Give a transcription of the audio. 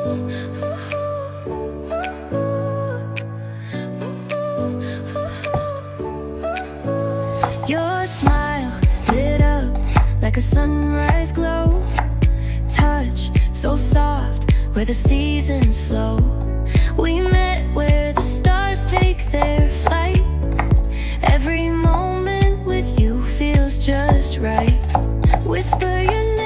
Your smile lit up like a sunrise glow. Touch so soft where the seasons flow. We met where the stars take their flight. Every moment with you feels just right. Whisper your name